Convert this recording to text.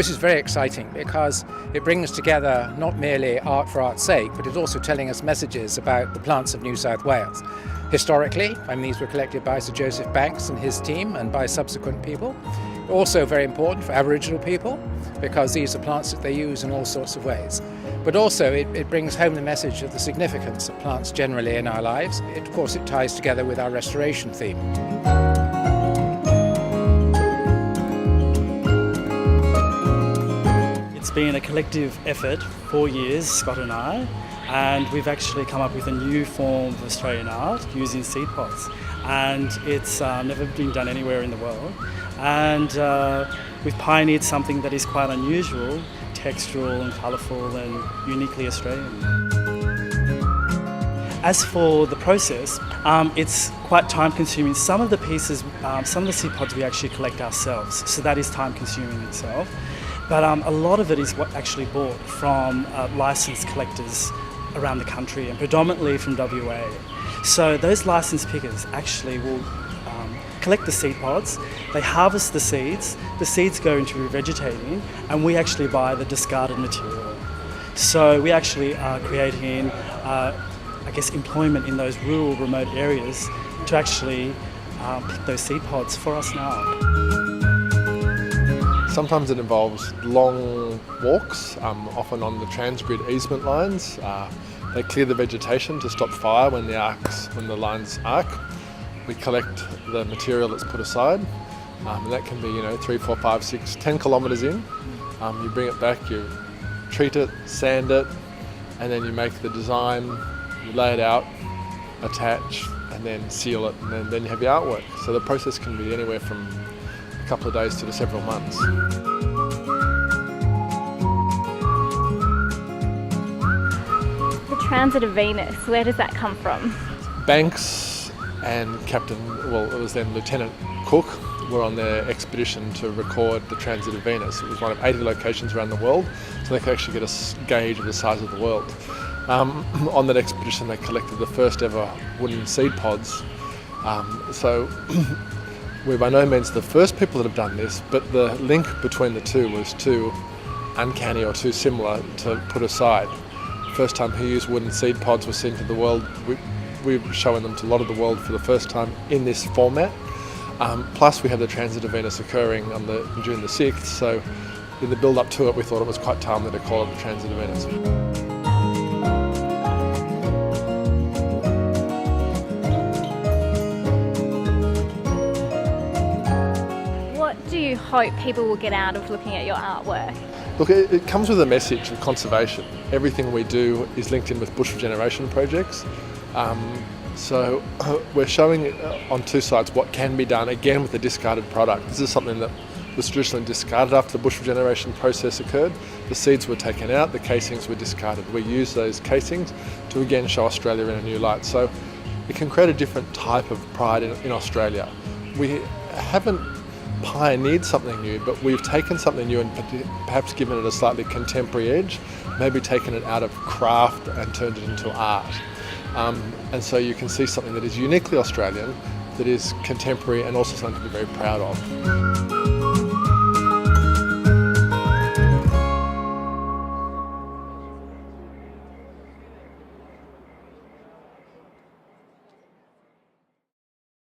this is very exciting because it brings together not merely art for art's sake, but it's also telling us messages about the plants of New South Wales. Historically, these were collected by Sir Joseph Banks and his team and by subsequent people. Also very important for Aboriginal people because these are plants that they use in all sorts of ways. But also it brings home the message of the significance of plants generally in our lives. Of course, it ties together with our restoration theme. It's been a collective effort, 4 years, Scott and I, and we've actually come up with a new form of Australian art using seed pods. And it's never been done anywhere in the world. And we've pioneered something that is quite unusual, textural and colourful and uniquely Australian. As for the process, it's quite time consuming. Some of the pieces, some of the seed pods we actually collect ourselves, so that is time consuming itself. But a lot of it is what actually bought from licensed collectors around the country and predominantly from WA. So those licensed pickers actually will collect the seed pods, they harvest the seeds go into revegetating, and we actually buy the discarded material. So we actually are creating, employment in those rural, remote areas to actually pick those seed pods for us now. Sometimes it involves long walks, often on the transgrid easement lines. They clear the vegetation to stop fire when the lines arc. We collect the material that's put aside, and that can be 3, 4, 5, 6, 10 kilometres in. You bring it back, you treat it, sand it, and then you make the design, you lay it out, attach, and then seal it, and then you have your artwork. So the process can be anywhere from a couple of days to several months. The transit of Venus, where does that come from? Banks and it was then Lieutenant Cook, were on their expedition to record the transit of Venus. It was one of 80 locations around the world, so they could actually get a gauge of the size of the world. On that expedition they collected the first ever wooden seed pods. So we're by no means the first people that have done this, but the link between the two was too uncanny or too similar to put aside. First time he used wooden seed pods was seen to the world. We're showing them to a lot of the world for the first time in this format. Plus we have the transit of Venus occurring on June the 6th, so in the build-up to it we thought it was quite timely to call it the transit of Venus. What do you hope people will get out of looking at your artwork? Look, it comes with a message of conservation. Everything we do is linked in with bush regeneration projects. So we're showing on two sides what can be done, again with the discarded product. This is something that was traditionally discarded after the bush regeneration process occurred. The seeds were taken out, the casings were discarded. We use those casings to again show Australia in a new light. So it can create a different type of pride in Australia. We haven't pioneered something new, but we've taken something new and perhaps given it a slightly contemporary edge, maybe taken it out of craft and turned it into art. And so you can see something that is uniquely Australian, that is contemporary and also something to be very proud of.